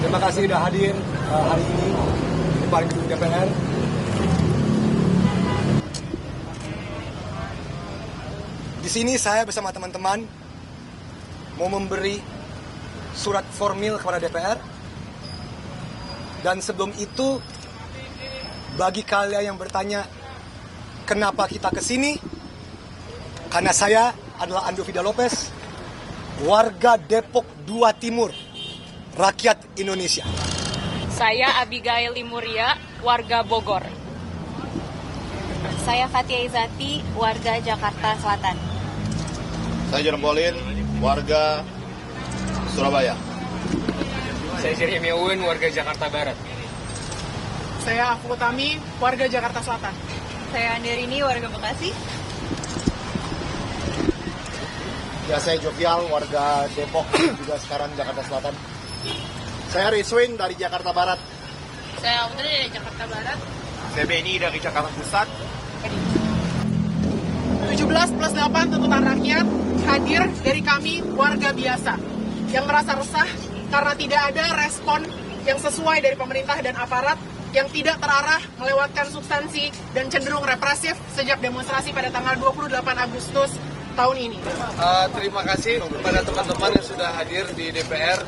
Terima kasih sudah hadir hari ini di depan gedung DPR. Di sini saya bersama teman-teman mau memberi surat formil kepada DPR. Dan sebelum itu, bagi kalian yang bertanya kenapa kita ke sini, karena saya adalah Ando Vida Lopez, warga Depok 2 Timur, rakyat Indonesia. Saya Abigail Limuria, warga Bogor. Saya Fatia Izati, warga Jakarta Selatan. Saya Jerome Bolin, warga Surabaya. Saya Jeremy Owen, warga Jakarta Barat. Saya Afu Utami, warga Jakarta Selatan. Saya Anderini, warga Bekasi. Ya, saya Jovial, warga Depok, juga sekarang Jakarta Selatan. Saya Rizwin dari Jakarta Barat. Saya Audrey dari Jakarta Barat. Saya Benny dari Jakarta Pusat. 17+8 tuntutan rakyat hadir dari kami warga biasa yang merasa resah karena tidak ada respon yang sesuai dari pemerintah dan aparat yang tidak terarah, melewatkan substansi dan cenderung represif sejak demonstrasi pada tanggal 28 Agustus tahun ini. Terima kasih kepada teman-teman yang sudah hadir di DPR.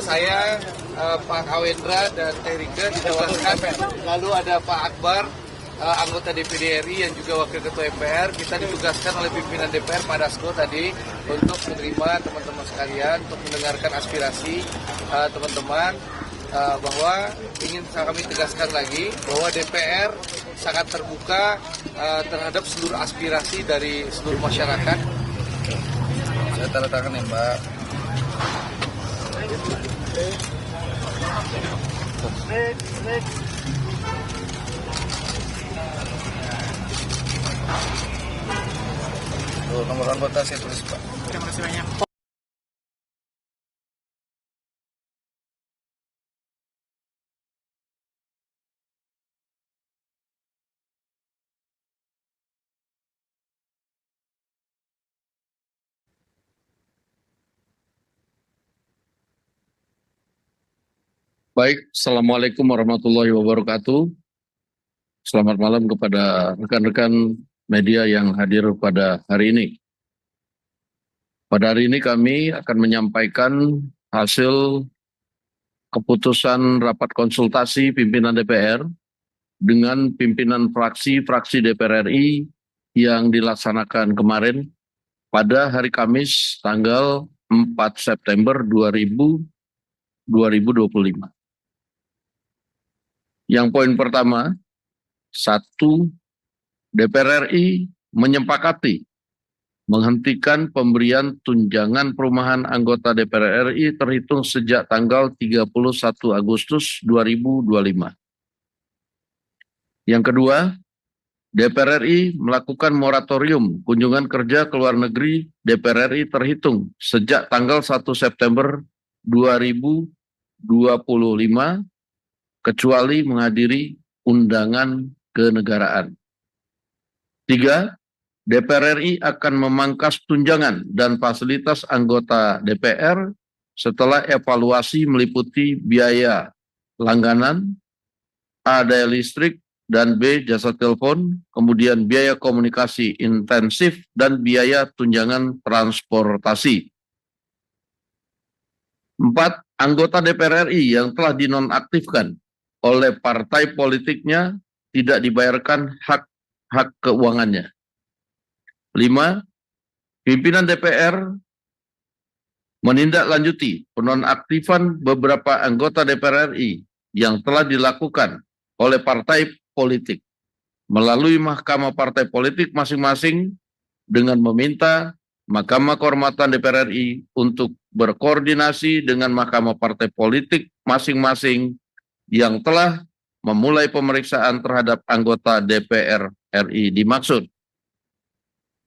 Saya, Pak Awendra dan Teh Rike ditugaskan. Lalu ada Pak Akbar, anggota DPD RI yang juga Wakil Ketua MPR. Kita ditugaskan oleh pimpinan DPR Pak Dasko tadi untuk menerima teman-teman sekalian, untuk mendengarkan aspirasi teman-teman, bahwa ingin kami tegaskan lagi bahwa DPR sangat terbuka terhadap seluruh aspirasi dari seluruh masyarakat. Saya tanda tangan ya, Mbak. Tuh, nomor anggota saya tulis, Pak. Terima kasih banyak. Baik, Assalamualaikum warahmatullahi wabarakatuh. Selamat malam kepada rekan-rekan media yang hadir pada hari ini. Pada hari ini kami akan menyampaikan hasil keputusan rapat konsultasi pimpinan DPR dengan pimpinan fraksi-fraksi DPR RI yang dilaksanakan kemarin pada hari Kamis tanggal 4 September 2025. Yang poin pertama, 1. DPR RI menyepakati menghentikan pemberian tunjangan perumahan anggota DPR RI terhitung sejak tanggal 31 Agustus 2025. Yang kedua, DPR RI melakukan moratorium kunjungan kerja ke luar negeri DPR RI terhitung sejak tanggal 1 September 2025 kecuali menghadiri undangan kenegaraan. 3. DPR RI akan memangkas tunjangan dan fasilitas anggota DPR setelah evaluasi meliputi biaya langganan, A. daya listrik, dan B. jasa telepon, kemudian biaya komunikasi intensif, dan biaya tunjangan transportasi. 4. Anggota DPR RI yang telah dinonaktifkan oleh partai politiknya tidak dibayarkan hak keuangannya. 5. Pimpinan DPR menindaklanjuti penonaktifan beberapa anggota DPR RI yang telah dilakukan oleh partai politik melalui mahkamah partai politik masing-masing dengan meminta Mahkamah Kehormatan DPR RI untuk berkoordinasi dengan mahkamah partai politik masing-masing yang telah memulai pemeriksaan terhadap anggota DPR RI dimaksud.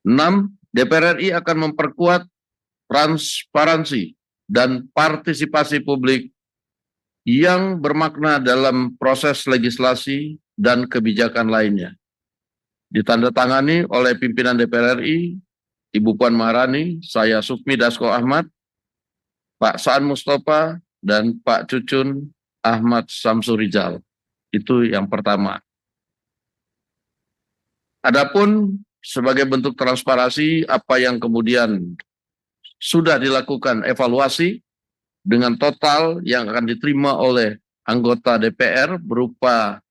6. DPR RI akan memperkuat transparansi dan partisipasi publik yang bermakna dalam proses legislasi dan kebijakan lainnya. Ditandatangani oleh pimpinan DPR RI, Ibu Puan Maharani, saya Sukmi Dasko Ahmad, Pak Saan Mustafa, dan Pak Cucun Ahmad Samsurizal. Itu yang pertama. Adapun sebagai bentuk transparansi apa yang kemudian sudah dilakukan evaluasi dengan total yang akan diterima oleh anggota DPR berupa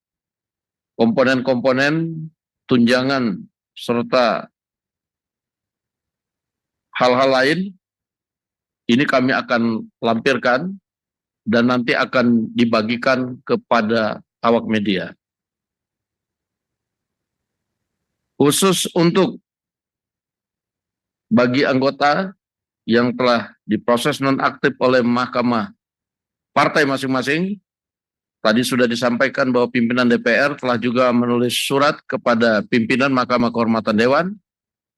komponen-komponen, tunjangan, serta hal-hal lain, ini kami akan lampirkan dan nanti akan dibagikan kepada awak media. Khusus untuk bagi anggota yang telah diproses nonaktif oleh Mahkamah Partai masing-masing, tadi sudah disampaikan bahwa pimpinan DPR telah juga menulis surat kepada pimpinan Mahkamah Kehormatan Dewan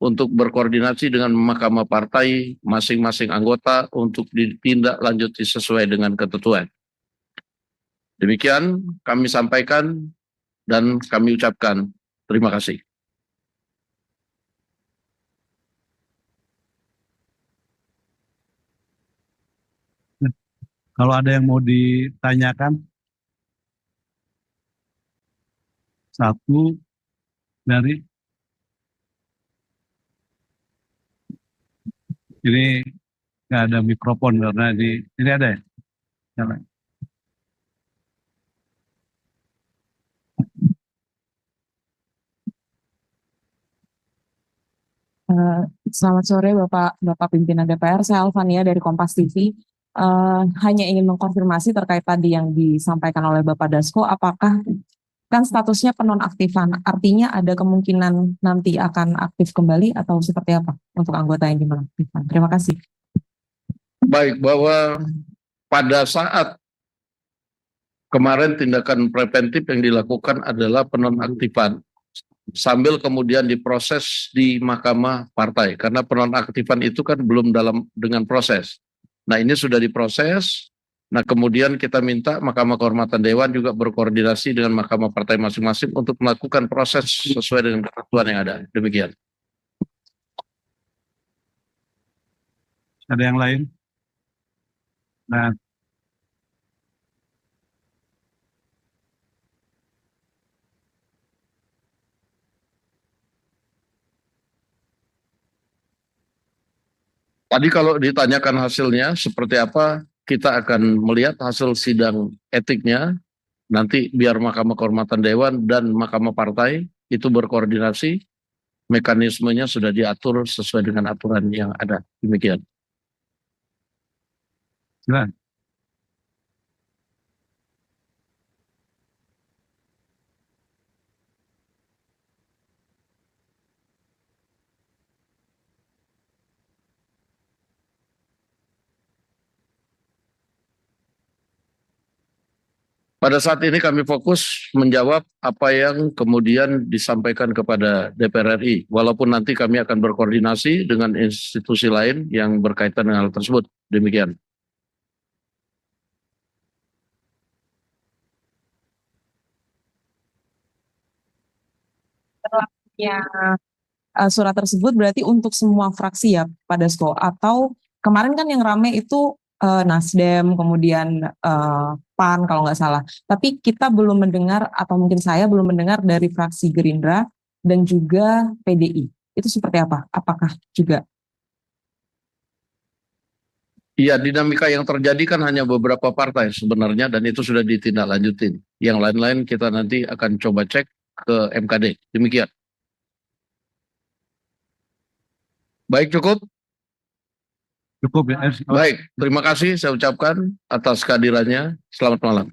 untuk berkoordinasi dengan Mahkamah Partai masing-masing anggota untuk ditindaklanjuti sesuai dengan ketentuan. Demikian kami sampaikan dan kami ucapkan terima kasih. Kalau ada yang mau ditanyakan, satu dari ini nggak ada mikrofon karena ini ada ya? Nyala. Selamat sore Bapak Pimpinan DPR, saya Alvania dari Kompas TV. Hanya ingin mengkonfirmasi terkait tadi yang disampaikan oleh Bapak Dasko, apakah kan statusnya penonaktifan, artinya ada kemungkinan nanti akan aktif kembali atau seperti apa untuk anggota yang dinonaktifkan? Terima kasih. Baik, bahwa pada saat kemarin tindakan preventif yang dilakukan adalah penonaktifan, sambil kemudian diproses di Mahkamah Partai, karena penonaktifan itu kan belum dengan proses. Nah, ini sudah diproses. Nah, kemudian kita minta Mahkamah Kehormatan Dewan juga berkoordinasi dengan Mahkamah Partai masing-masing untuk melakukan proses sesuai dengan ketentuan yang ada. Demikian. Ada yang lain? Nah, tadi kalau ditanyakan hasilnya seperti apa, kita akan melihat hasil sidang etiknya, nanti biar Mahkamah Kehormatan Dewan dan Mahkamah Partai itu berkoordinasi, mekanismenya sudah diatur sesuai dengan aturan yang ada. Demikian. silakan. Pada saat ini kami fokus menjawab apa yang kemudian disampaikan kepada DPR RI, walaupun nanti kami akan berkoordinasi dengan institusi lain yang berkaitan dengan hal tersebut. Demikian. Ya, surat tersebut berarti untuk semua fraksi ya Pak Dasko, atau kemarin kan yang rame itu Nasdem, kemudian PAN kalau nggak salah. Tapi kita belum mendengar, atau mungkin saya belum mendengar dari fraksi Gerindra dan juga PDI. Itu seperti apa? Apakah juga? Iya, dinamika yang terjadi kan hanya beberapa partai sebenarnya, dan itu sudah ditindaklanjutin. Yang lain-lain kita nanti akan coba cek ke MKD. Demikian. Baik, cukup. Cukup ya. Baik, terima kasih saya ucapkan atas kehadirannya. Selamat malam.